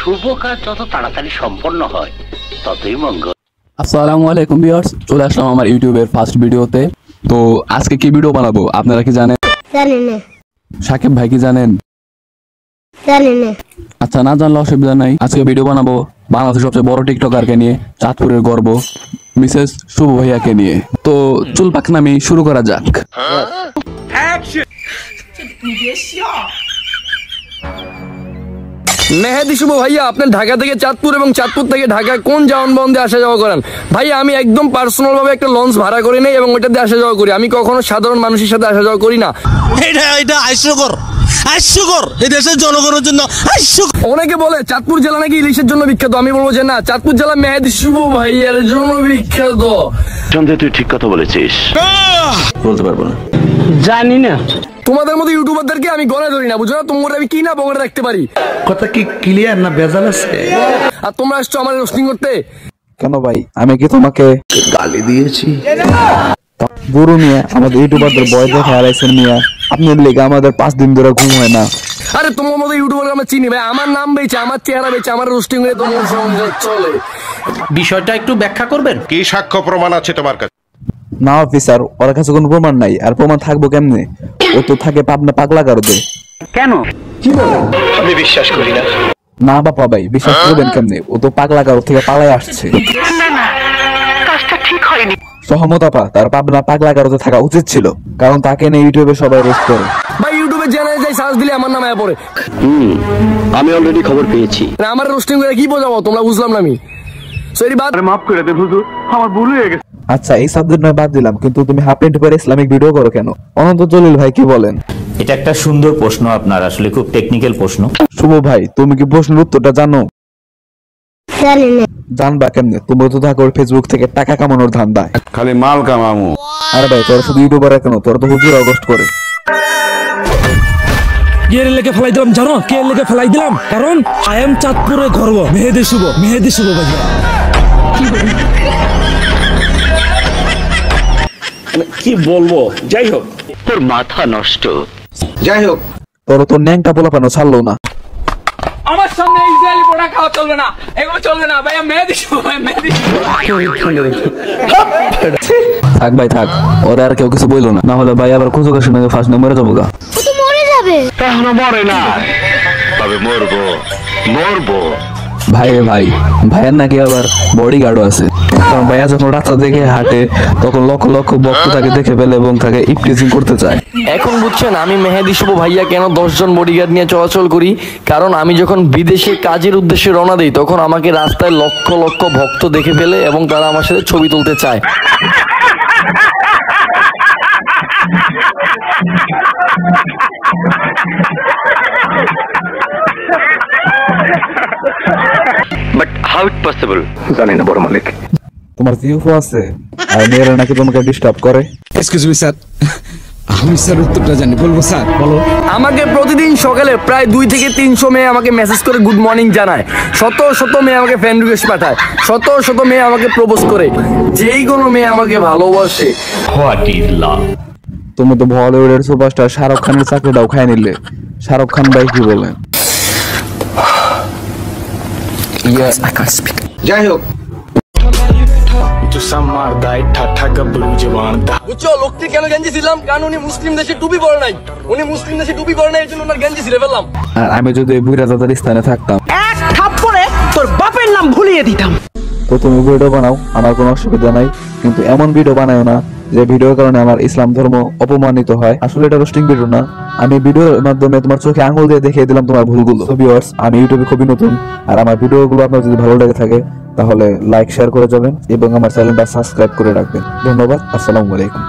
শুভ কাজ যত তাড়াতাড়ি সম্পন্ন হয় ততই মঙ্গল। আসসালামু আলাইকুম ভিউয়ার্স, চলে আসলাম আমার ইউটিউবের ফার্স্ট ভিডিওতে। তো আজকে কি ভিডিও বানাবো আপনারা কি জানেন? জানি না। সাকিব ভাই কি জানেন? জানি না। আচ্ছা, না জানলে অসুবিধা নাই। আজকে ভিডিও বানাবো বাংলাদেশের সবচেয়ে বড় টিকটকারকে নিয়ে, চাঁদপুরের গর্ব মিসেস শুভ ভাইয়াকে নিয়ে। তো চুল পাকনামি শুরু করা যাক। মেহেদি শুভ ভাইয়া, আপনি ঢাকা থেকে চাঁদপুর এবং চাঁদপুর থেকে ঢাকা কোন যানবাহনে আসা যাওয়া করেন? ভাইয়া আমি একদম পার্সোনাল ভাবে একটা লঞ্চ ভাড়া করে নেই এবং ওইটাতে আসা যাওয়া করি। আমি কখনো সাধারণ মানুষের সাথে আসা যাওয়া করি না। এটা হাস্যকর এই দেশের জনগণের জন্য হাস্যকর। অনেকে বলে চাঁদপুর জেলা নাকি ইলিশের জন্য বিখ্যাত। আমি বলবো যে না, চাঁদপুর জেলা মেহেদি শুভ ভাইয়ার জন্য বিখ্যাত। সন্দেহ তুই ঠিক কথা বলেছিস। বলতে পারবো না, জানি না। তোমাদের মতো ইউটিউবারদেরকে আমি গণে ধরি না, বুঝো না? তোমার আমি কি না বগড়ে রাখতে পারি। কথা কি ক্লিয়ার না ভেজাল আছে? আর তোমরা আসছো আমার রোস্টিং করতে। কেন ভাই, আমি কি তোমাকে গালি দিয়েছি? বুড়ো মিয়া আমাদের ইউটিউবারদের বয় দেখে হারাইছেন মিয়া। আপনার লেগে আমাদের 5 দিন ধরে ঘুম হয় না। আরে তোমার মতো ইউটিউবার আমরা চিনি ভাই, আমার নাম বেচে, আমার চেহারা বেচে, আমার রোস্টিং হয়ে তোমার সংসার চলে। বিষয়টা একটু ব্যাখ্যা করবেন? কি সাক্ষ্য প্রমাণ আছে তোমার কাছে? না অফিসার, ওর কাছে কোনো প্রমাণ নাই। আর প্রমাণ থাকবো কেমনে? ও তো থাকে পাবনা পাগলা গারদে। কেন? কি বলেন? আমি বিশ্বাস করি না। না বাপা ভাই, বিশ্বাস করবেন কেমনে? ও তো পাগলা গারদ থেকে পালায় আসছে। সহমত আপা, তার পাবনা পাগলা গারদে থাকা উচিত ছিল, কারণ তাকে নিয়ে ইউটিউবে সবাই রোস্ট করে। ভাই ইউটিউবে জেনে যাই সার্চ দিলে আমার নাম আয়া পড়ে। আমি অলরেডি খবর পেয়েছি। আমার রোস্টিং করে কি বোঝাবো তোমরা? বুঝলাম না আমি। সরি বাদ। মাফ করে দে হুজুর, আমার ভুল হয়ে গেছে। আচ্ছা, এই সাবজেক্ট নয় বাদ দিলাম, কিন্তু তুমি হাফ প্যান্ট পরে ইসলামিক ভিডিও করো কেন? অনন্ত জলিল ভাই কি বলেন? এটা একটা সুন্দর প্রশ্ন, আপনার আসলে খুব টেকনিক্যাল প্রশ্ন। শুভ ভাই, তুমি কি প্রশ্নের উত্তরটা জানো? জানি না। জানবা কেমনে? তুমি তো থাকো ফেসবুক থেকে টাকা কামানোর ধান্দা। খালি মাল কামামু। আরে ভাই, তোরা শুধু ইউটিউবার কেন? তোরা তো হুজুর অগস্ট করে। কে লেগে ফেলাই দিলাম জানো? কে লেগে ফেলাই দিলাম? কারণ আই এম চাঁদপুরের গর্ব মেহেদি শুভ ভাইয়া। কি বলবো, যাই হোক, তোর মাথা নষ্ট। যাই হোক, তোরা তো ন্যাংটা পোলাপানো ছাড়লো না। আমার সামনে ইসরায়েলি পোড়া খাওয়া চলবে না, এগুলো চলবে না ভাইয়া। মেহেদি শুভ ভাই, মেহেদি থাক ভাই থাক, ওরা আর কেউ কিছু বললো না, না হলে ভাই আবার কুচু কাশি নাকি ফার্স্ট নম্বরে যাবো গা। ও তো মরে যাবে। এখনো মরে না, তবে মরবো। ভাই ভাইয়ের নাকি আবার বডি গার্ডও আছে। কারণ ভাইয়া যখন রাস্তা দেখে হাঁটে তখন লক্ষ লক্ষ ভক্ত তাকে দেখে ফেলে এবং তাকে ইপটিজিং করতে চায়। এখন বুঝছেন আমি মেহেদি শুভ ভাইয়া কেন 10 জন বডিগার্ড নিয়ে চলাচল করি? কারণ আমি যখন বিদেশে কাজের উদ্দেশ্যে রওনা দিই তখন আমাকে রাস্তায় লক্ষ লক্ষ ভক্ত দেখে ফেলে এবং তারা আমার সাথে ছবি তুলতে চায়। But how it possible? জানি না বড় মালিক। তোমার জিওফো আছে আর মেয়েরা নাকি তোমাকে ডিস্টার্ব করে। এক্সকিউজ মি স্যার, আমি স্যার উত্তরটা জানি, বলবো স্যার? বলো। আমাকে প্রতিদিন সকালে প্রায় 2 থেকে 300 মেয়ে আমাকে মেসেজ করে গুড মর্নিং জানায়। শত মেয়ে আমাকে ফ্রেন্ড রিকোয়েস্ট পাঠায়। শত মেয়ে আমাকে প্রপোজ করে। যেই কোনো মেয়ে আমাকে ভালোবাসে। What is love? তুমি তো বলিউডের সুপারস্টার শাহরুখ খানের চাকরিটাও খাই নিলে। শাহরুখ খান ভাই কি বলেন? যাই হোক, বুঝছো লোকটি কেন গেঞ্জি ছিলাম? কারণ উনি মুসলিম দেশে টুপি পরে নাই। উনি মুসলিম দেশে টুপি পরে নাই, এই জন্য ওনার গেঞ্জি ছিঁড়ে ফেললাম। আর আমি যদি বুড়া দাদার স্থানে থাকতাম, এক থাপ্পড়ে তোর বাপের নাম ভুলিয়ে দিতাম। তো তুমি ভিডিও বানাও, আমার কোনো অসুবিধা নাই, কিন্তু এমন ভিডিও বানাও না যে ভিডিওর কারণে আমার ইসলাম ধর্ম অপমানিত হয়। আসলে এটা রোস্টিং ভিডিও না, আমি ভিডিওর মাধ্যমে তোমার চোখে আঙুল দিয়ে দেখিয়ে দিলাম তোমার ভুলগুলো। ভিউয়ার্স, আমি ইউটিউবে খুবই নতুন, আর আমার ভিডিওগুলো আপনার যদি ভালো লেগে থাকে তাহলে লাইক শেয়ার করে যাবেন এবং আমার চ্যানেলটা সাবস্ক্রাইব করে রাখবেন। ধন্যবাদ। আসসালামু আলাইকুম।